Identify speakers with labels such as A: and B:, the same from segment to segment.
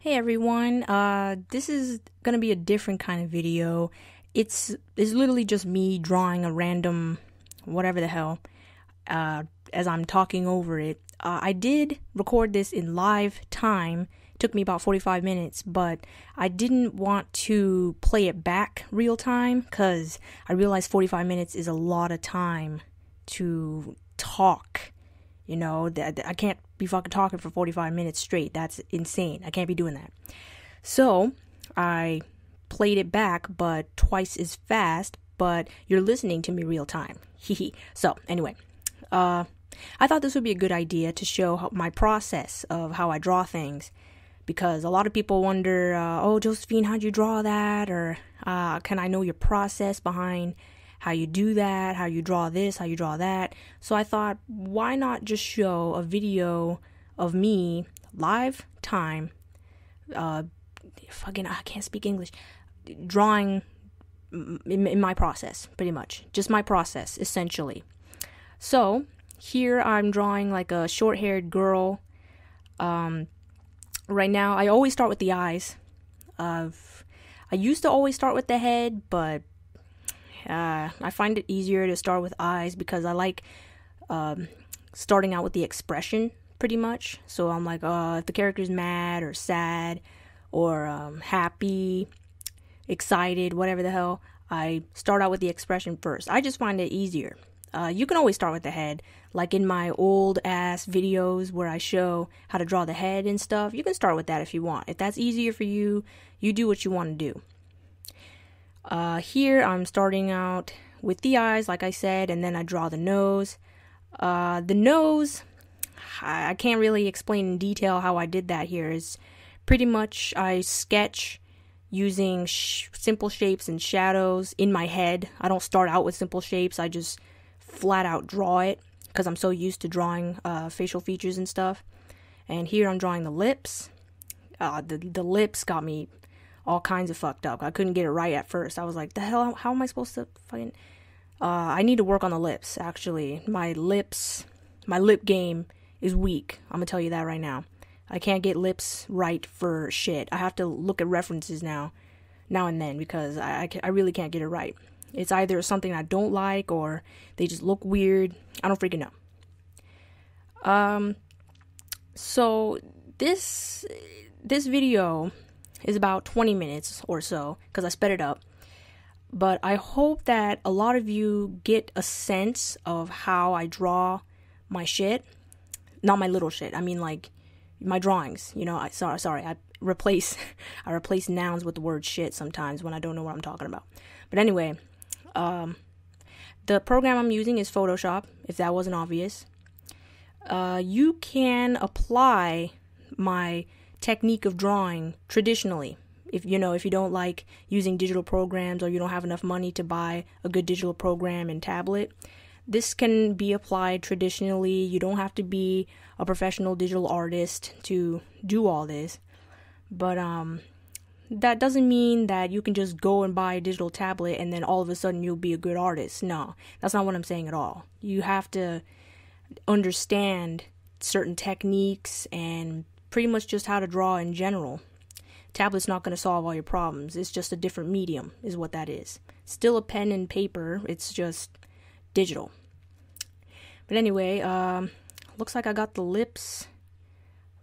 A: Hey everyone, this is gonna be a different kind of video. It's literally just me drawing a random whatever the hell as I'm talking over it. I did record this in live time. It took me about 45 minutes, but I didn't want to play it back real time because I realized 45 minutes is a lot of time to talk. You know, that I can't be fucking talking for 45 minutes straight. That's insane. I can't be doing that. So I played it back, but twice as fast, but you're listening to me real time. So anyway, I thought this would be a good idea to show my process of how I draw things, because a lot of people wonder, oh, Josephine, how'd you draw that? Or can I know your process behind how you do that, how you draw this, how you draw that. So I thought, why not just show a video of me, live time, I can't speak English, drawing in my process, pretty much. Just my process, essentially. So here I'm drawing like a short-haired girl. Right now, I always start with the eyes. I used to always start with the head, but I find it easier to start with eyes because I like starting out with the expression pretty much. So I'm like, if the character's mad or sad or happy, excited, whatever the hell, I start out with the expression first. I just find it easier. You can always start with the head. Like in my old ass videos where I show how to draw the head and stuff, you can start with that if you want. If that's easier for you, you do what you want to do. Here I'm starting out with the eyes, like I said, and then I draw the nose. The nose, I can't really explain in detail how I did that here. It's pretty much I sketch using simple shapes and shadows in my head. I don't start out with simple shapes. I just flat out draw it because I'm so used to drawing facial features and stuff. And here I'm drawing the lips. The lips got me all kinds of fucked up. I couldn't get it right at first. I was like, the hell, how am I supposed to fucking... I need to work on the lips, actually. My lip game is weak. I'm gonna tell you that right now. I can't get lips right for shit. I have to look at references now and then, because I really can't get it right. It's either something I don't like or they just look weird. I don't freaking know. So this video is about 20 minutes or so because I sped it up. But I hope that a lot of you get a sense of how I draw my shit. Not my little shit. I mean like my drawings. You know, sorry. I replace nouns with the word shit sometimes when I don't know what I'm talking about. But anyway, the program I'm using is Photoshop, if that wasn't obvious. You can apply my technique of drawing traditionally. If you don't like using digital programs or you don't have enough money to buy a good digital program and tablet, this can be applied traditionally. You don't have to be a professional digital artist to do all this. But that doesn't mean that you can just go and buy a digital tablet and then all of a sudden you'll be a good artist. No, that's not what I'm saying at all. You have to understand certain techniques and pretty much just how to draw in general. Tablet's not going to solve all your problems. It's just a different medium is what that is. Still a pen and paper. It's just digital. But anyway, looks like I got the lips.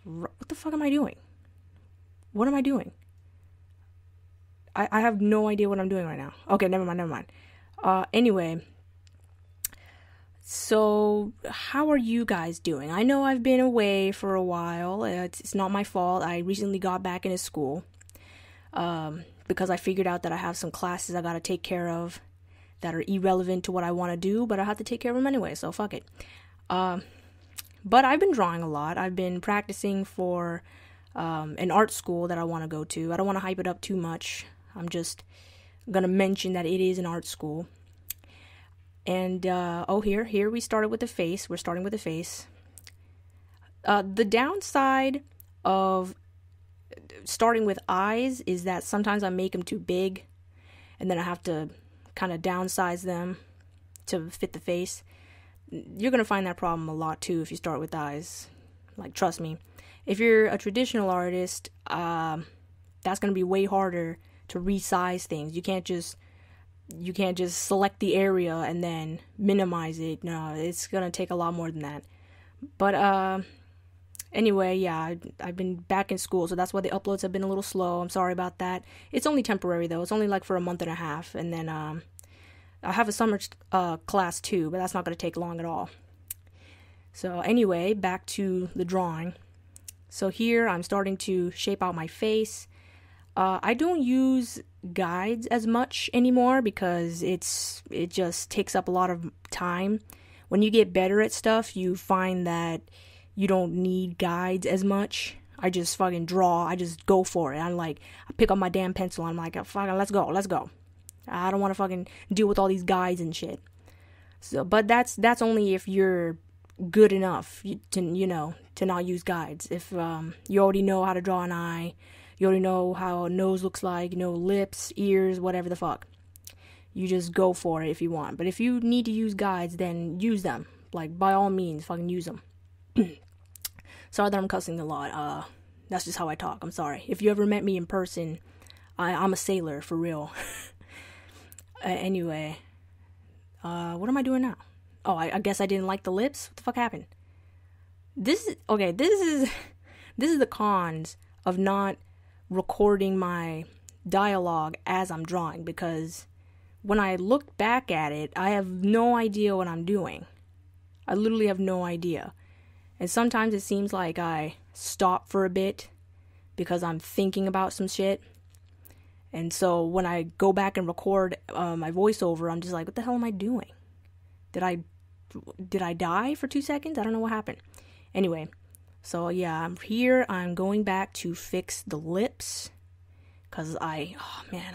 A: What the fuck am I doing? What am I doing? I have no idea what I'm doing right now. Okay, never mind. Anyway, so how are you guys doing? I know I've been away for a while. It's not my fault. I recently got back into school because I figured out that I have some classes I got to take care of that are irrelevant to what I want to do, but I have to take care of them anyway, so fuck it. But I've been drawing a lot. I've been practicing for an art school that I want to go to. I don't want to hype it up too much. I'm just going to mention that it is an art school. And, here we started with the face. We're starting with the face. The downside of starting with eyes is that sometimes I make them too big, and then I have to kind of downsize them to fit the face. You're going to find that problem a lot, too, if you start with eyes. Like, trust me. If you're a traditional artist, that's going to be way harder to resize things. You can't just select the area and then minimize it. No, it's going to take a lot more than that. But anyway, yeah, I've been back in school, so that's why the uploads have been a little slow. I'm sorry about that. It's only temporary, though. It's only like for a month and a half, and then I have a summer class too, but that's not going to take long at all. So anyway, back to the drawing. So here I'm starting to shape out my face. I don't use guides as much anymore because it just takes up a lot of time. When you get better at stuff, you find that you don't need guides as much. I just fucking draw. I just go for it. I pick up my damn pencil. I'm like, fucking, let's go. I don't want to fucking deal with all these guides and shit. So, but that's only if you're good enough to not use guides. If you already know how to draw an eye, you already know how a nose looks like, lips, ears, whatever the fuck. You just go for it if you want. But if you need to use guides, then use them. Like, by all means, fucking use them. Sorry that I'm cussing a lot. That's just how I talk. I'm sorry. If you ever met me in person, I'm a sailor, for real. Anyway. What am I doing now? Oh, I guess I didn't like the lips? What the fuck happened? This is the cons of not recording my dialogue as I'm drawing, because when I look back at it, I have no idea what I'm doing. I literally have no idea. And sometimes it seems like I stop for a bit because I'm thinking about some shit. And so when I go back and record my voiceover, I'm just like, what the hell am I doing? Did I die for 2 seconds? I don't know what happened. Anyway, so yeah, I'm here. I'm going back to fix the lips. Because I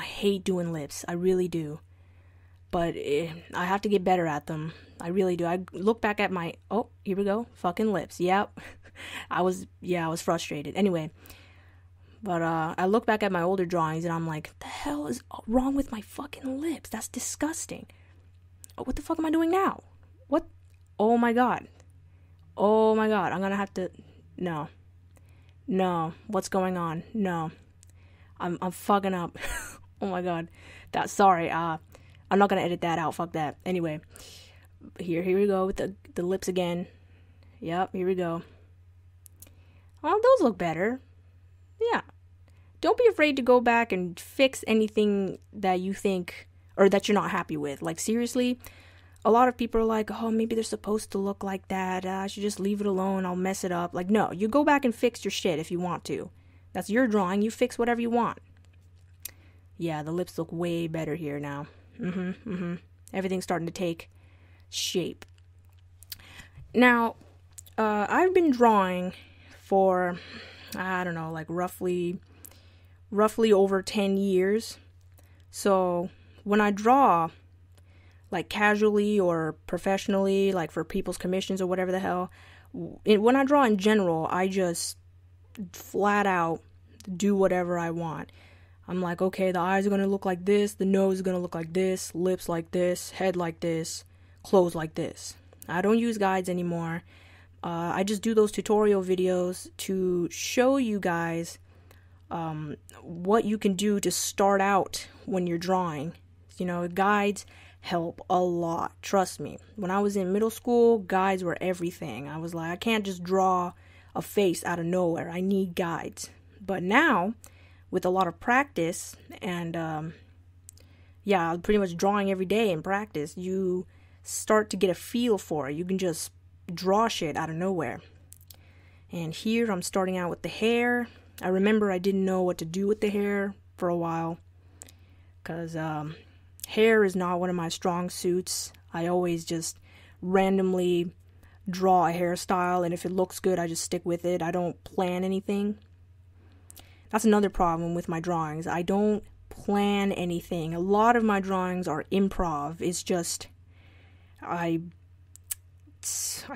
A: hate doing lips. I really do. But I have to get better at them. I really do. I look back at my, oh, here we go. Fucking lips. Yep. I was frustrated. Anyway. But I look back at my older drawings and I'm like, what the hell is wrong with my fucking lips? That's disgusting. What the fuck am I doing now? What? Oh my god. I'm gonna have to, no. What's going on? No. I'm fucking up. Oh my god. Sorry. I'm not gonna edit that out. Fuck that. Anyway. Here we go with the lips again. Yep, here we go. Oh, those look better. Yeah. Don't be afraid to go back and fix anything that you think or that you're not happy with. Like, seriously, a lot of people are like, oh, maybe they're supposed to look like that. I should just leave it alone. I'll mess it up. Like, no, you go back and fix your shit if you want to. That's your drawing. You fix whatever you want. Yeah, the lips look way better here now. Everything's starting to take shape. Now, I've been drawing for, I don't know, like roughly over 10 years. So when I draw, like casually or professionally, like for people's commissions or whatever the hell, when I draw in general, I just flat out do whatever I want. I'm like, okay, the eyes are going to look like this, the nose is going to look like this, lips like this, head like this, clothes like this. I don't use guides anymore. I just do those tutorial videos to show you guys what you can do to start out when you're drawing. Guides help a lot. Trust me. When I was in middle school, guides were everything. I was like, I can't just draw a face out of nowhere. I need guides. But now, with a lot of practice and, pretty much drawing every day in practice, you start to get a feel for it. You can just draw shit out of nowhere. And here I'm starting out with the hair. I remember I didn't know what to do with the hair for a while, because hair is not one of my strong suits. I always just randomly draw a hairstyle, and if it looks good, I just stick with it. I don't plan anything. That's another problem with my drawings. I don't plan anything. A lot of my drawings are improv. It's just I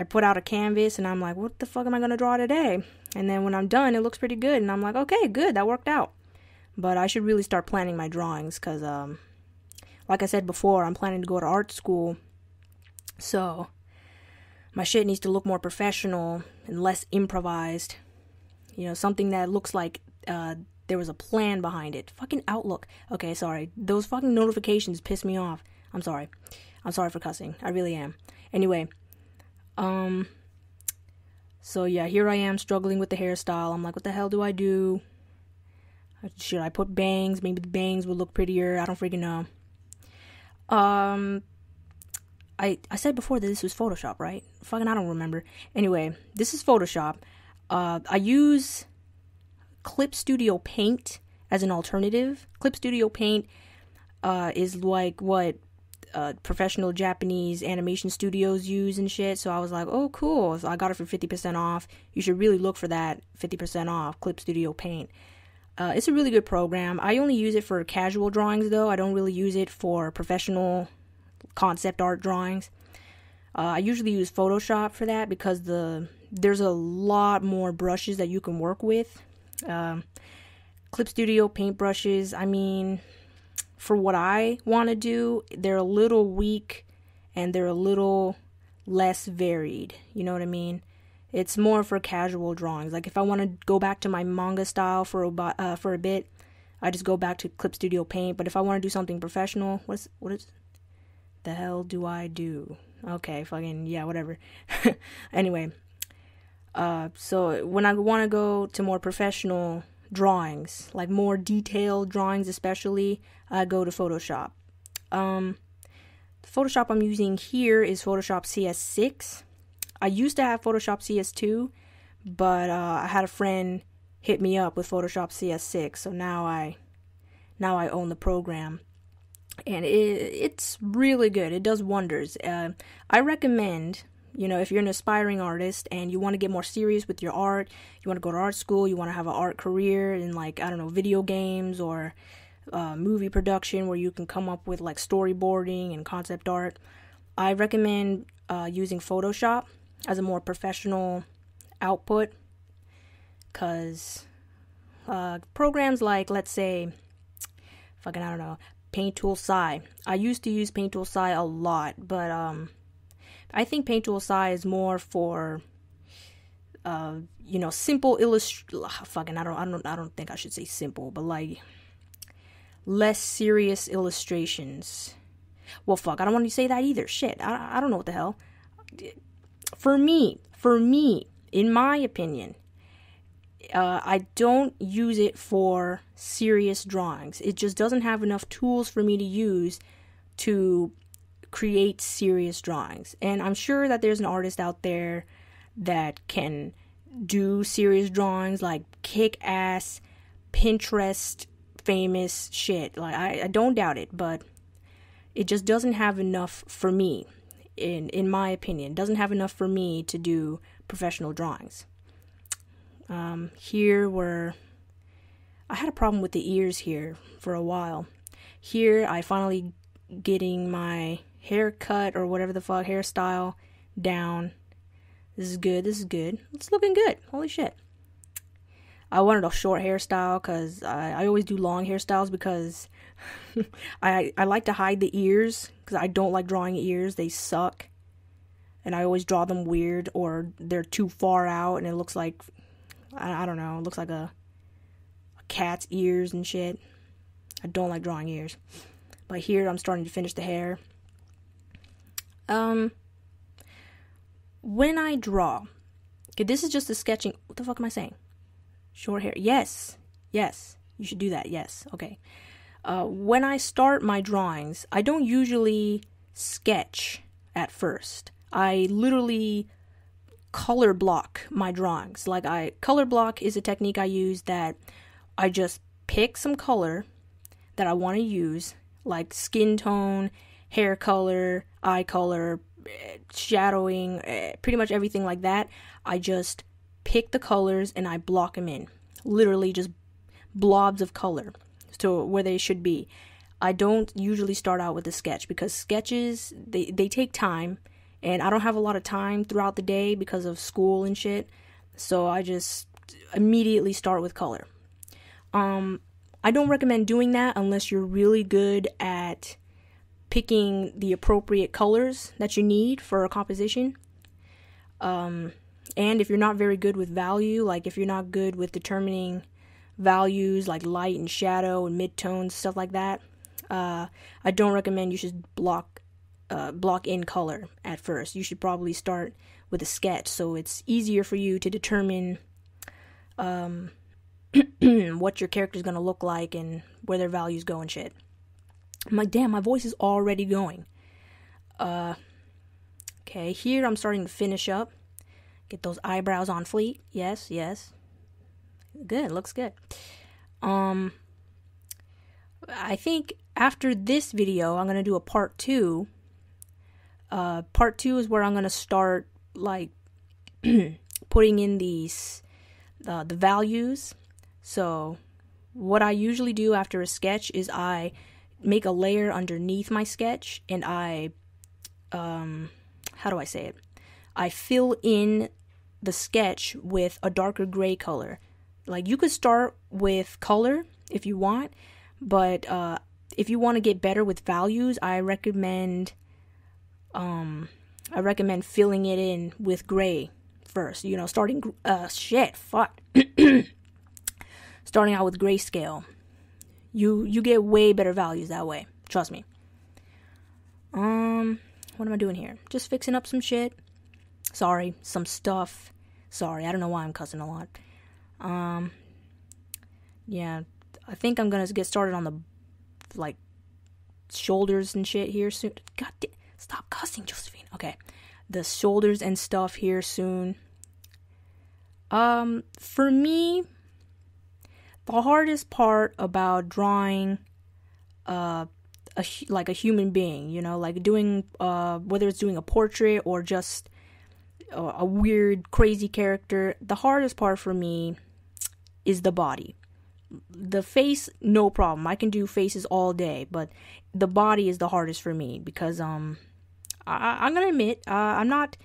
A: put out a canvas and I'm like, what the fuck am I going to draw today? And then when I'm done, it looks pretty good. And I'm like, okay, good, that worked out. But I should really start planning my drawings because, like I said before, I'm planning to go to art school. So my shit needs to look more professional and less improvised. You know, something that looks like there was a plan behind it. Fucking Outlook. Okay, sorry. Those fucking notifications piss me off. I'm sorry. I'm sorry for cussing. I really am. Anyway, so yeah, here I am struggling with the hairstyle. I'm like, what the hell do I do? Should I put bangs? Maybe the bangs would look prettier. I don't freaking know. I said before that this was Photoshop, right? Fucking, I don't remember. Anyway, this is Photoshop. I use Clip Studio Paint as an alternative. Clip Studio Paint is like what professional Japanese animation studios use and shit. So I was like, oh, cool. So I got it for 50% off. You should really look for that 50% off, Clip Studio Paint. It's a really good program. I only use it for casual drawings, though. I don't really use it for professional concept art drawings. I usually use Photoshop for that because there's a lot more brushes that you can work with. Clip Studio Paint brushes, I mean, for what I want to do, they're a little weak and they're a little less varied. You know what I mean? It's more for casual drawings. Like if I want to go back to my manga style for a bit, I just go back to Clip Studio Paint. But if I want to do something professional, what is the hell do I do? Okay, fucking yeah, whatever. Anyway, so when I want to go to more professional drawings, like more detailed drawings especially, I go to Photoshop. The Photoshop I'm using here is Photoshop CS6. I used to have Photoshop CS2, but I had a friend hit me up with Photoshop CS6, so now I own the program, and it's really good. It does wonders. I recommend, you know, if you're an aspiring artist and you want to get more serious with your art, you want to go to art school, you want to have an art career in, like, I don't know, video games or movie production where you can come up with like storyboarding and concept art, I recommend using Photoshop as a more professional output, because programs like, let's say, fucking, I don't know, Paint Tool SCI. I used to use Paint Tool SCI a lot, but I think Paint Tool SCI is more for you know, simple fucking, I don't think I should say simple, but like less serious illustrations. Well, fuck, I don't want to say that either. Shit, I don't know what the hell. For me, in my opinion, I don't use it for serious drawings. It just doesn't have enough tools for me to use to create serious drawings. And I'm sure that there's an artist out there that can do serious drawings, like kick-ass, Pinterest famous shit. Like, I don't doubt it, but it just doesn't have enough for me. In my opinion, doesn't have enough for me to do professional drawings. Here where I had a problem with the ears here for a while. Here I finally getting my haircut or whatever the fuck hairstyle down. This is good. It's looking good. Holy shit. I wanted a short hairstyle because I always do long hairstyles because I like to hide the ears because I don't like drawing ears. They suck. And I always draw them weird or they're too far out and it looks like, I don't know, it looks like a cat's ears and shit. I don't like drawing ears. But here I'm starting to finish the hair. When I draw, okay, this is just a sketching. What the fuck am I saying? Short hair. Yes. You should do that. Yes. Okay. When I start my drawings, I don't usually sketch at first. I literally color block my drawings. Color block is a technique I use that I just pick some color that I want to use, like skin tone, hair color, eye color, shadowing, pretty much everything like that. I just pick the colors and I block them in. Literally just blobs of color to where they should be. I don't usually start out with a sketch because sketches, they take time, and I don't have a lot of time throughout the day because of school and shit. So I just immediately start with color. I don't recommend doing that unless you're really good at picking the appropriate colors that you need for a composition. And if you're not very good with value, like if you're not good with determining values like light and shadow and midtones, stuff like that, I don't recommend you should block in color at first. You should probably start with a sketch, so it's easier for you to determine what your character's gonna look like and where their values go and shit. I'm like, damn, my voice is already going. Okay, here I'm starting to finish up. Get those eyebrows on fleek. Yes, yes. Good, looks good. I think after this video, I'm gonna do a part 2. Part 2 is where I'm gonna start, like, putting in the values. So what I usually do after a sketch is I make a layer underneath my sketch, and I how do I say it? I fill in the sketch with a darker gray color. Like, you could start with color if you want, but if you want to get better with values, I recommend filling it in with gray first. You know, starting starting out with grayscale. You get way better values that way. Trust me. What am I doing here? Just fixing up some shit. Sorry, some stuff. Sorry, I don't know why I'm cussing a lot. Yeah, I think I'm gonna get started on the, like, shoulders and shit here soon. God damn, stop cussing, Josephine. Okay, the shoulders and stuff here soon. For me, the hardest part about drawing, like a human being, you know, like doing, whether it's doing a portrait or just a weird, crazy character, the hardest part for me is the body. The face, no problem. I can do faces all day, but the body is the hardest for me because, I'm gonna admit, I'm not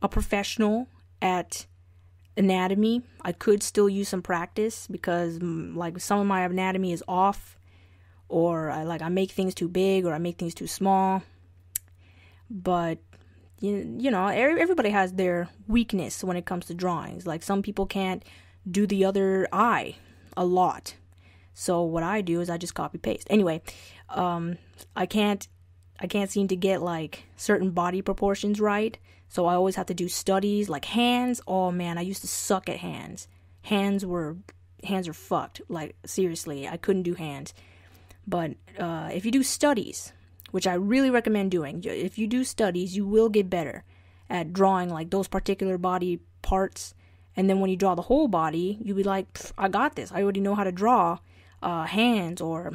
A: a professional at anatomy. I could still use some practice because, like, some of my anatomy is off, or I make things too big, or I make things too small. But you know, everybody has their weakness when it comes to drawings. Like, some people can't do the other eye a lot, so what I do is I just copy paste. Anyway, I can't seem to get, like, certain body proportions right, so I always have to do studies. Like hands, oh man, I used to suck at hands. Hands are fucked. Like, seriously, I couldn't do hands. But if you do studies, which I really recommend doing, if you do studies, you will get better at drawing, like, those particular body parts. And then when you draw the whole body, you'll be like, I got this. I already know how to draw hands or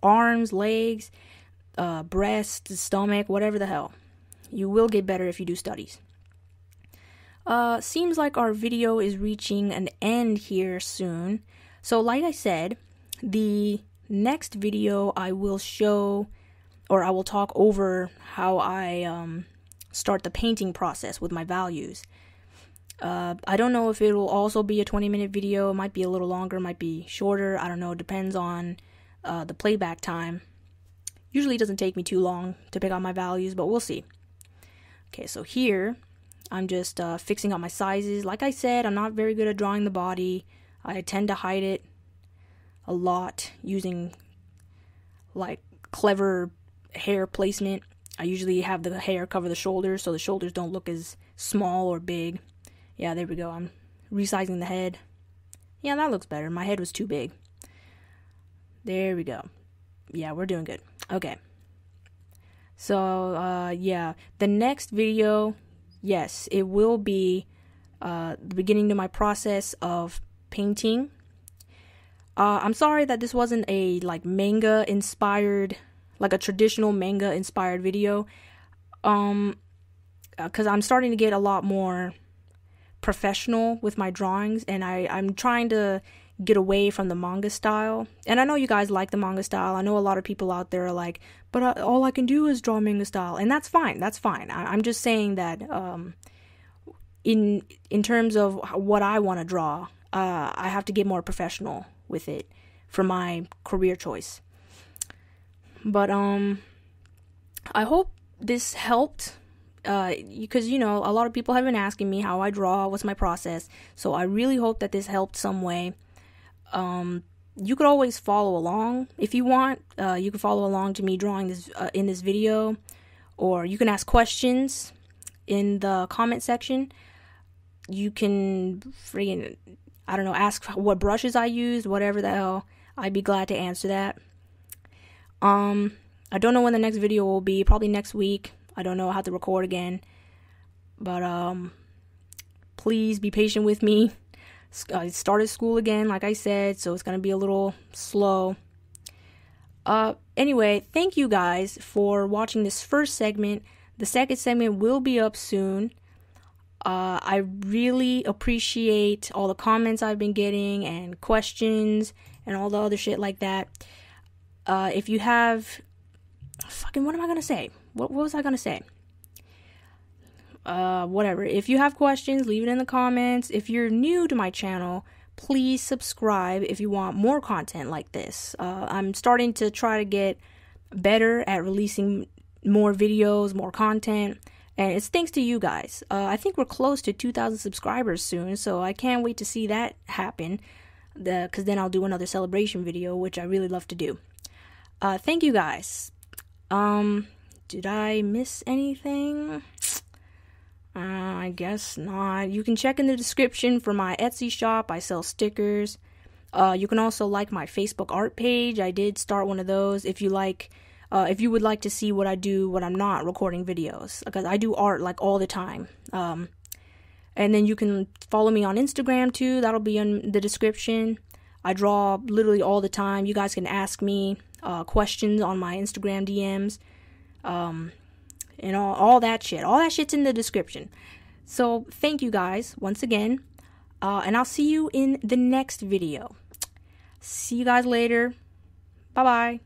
A: arms, legs, breast, stomach, whatever the hell. You will get better if you do studies. Seems like our video is reaching an end here soon. So like I said, the next video I will show, or I will talk over how I start the painting process with my values. I don't know if it'll also be a 20-minute video. It might be a little longer, might be shorter. I don't know. It depends on the playback time. Usually it doesn't take me too long to pick out my values, but we'll see. Okay, so here I'm just fixing up my sizes. Like I said, I'm not very good at drawing the body. I tend to hide it a lot using, like, clever hair placement. I usually have the hair cover the shoulders so the shoulders don't look as small or big. Yeah, there we go. I'm resizing the head. Yeah, that looks better. My head was too big. There we go. Yeah, we're doing good. Okay. So, yeah. The next video, yes, it will be the beginning to my process of painting. I'm sorry that this wasn't a, like, manga-inspired, like a traditional manga-inspired video. Because I'm starting to get a lot more professional with my drawings, and I'm trying to get away from the manga style. And I know you guys like the manga style. I know a lot of people out there are like, but all I can do is draw manga style, and that's fine. That's fine. I'm just saying that in terms of what I want to draw, I have to get more professional with it for my career choice. But I hope this helped because, you know, a lot of people have been asking me how I draw, what's my process. So I really hope that this helped some way. You could always follow along if you want. You can follow along to me drawing this in this video, or you can ask questions in the comment section. You can friggin', I don't know, ask what brushes I used, whatever the hell. I'd be glad to answer that. I don't know when the next video will be. Probably next week. I don't know how to record again. But please be patient with me. I started school again, like I said, so it's gonna be a little slow. Anyway, thank you guys for watching this first segment. The second segment will be up soon. I really appreciate all the comments I've been getting and questions and all the other shit like that. If you have... Fucking, what am I gonna say? What was I gonna say? Whatever. If you have questions, leave it in the comments. If you're new to my channel, please subscribe if you want more content like this. I'm starting to try to get better at releasing more videos, more content, and it's thanks to you guys. I think we're close to 2,000 subscribers soon, so I can't wait to see that happen, because then I'll do another celebration video, which I really love to do. Thank you guys. Did I miss anything? I guess not. You can check in the description for my Etsy shop. I sell stickers. You can also like my Facebook art page. I did start one of those. If you like, if you would like to see what I do when I'm not recording videos, because I do art like all the time. And then you can follow me on Instagram too. That'll be in the description. I draw literally all the time. You guys can ask me questions on my Instagram DMs. And all that shit. All that shit's in the description. So, thank you guys once again. And I'll see you in the next video. See you guys later. Bye-bye.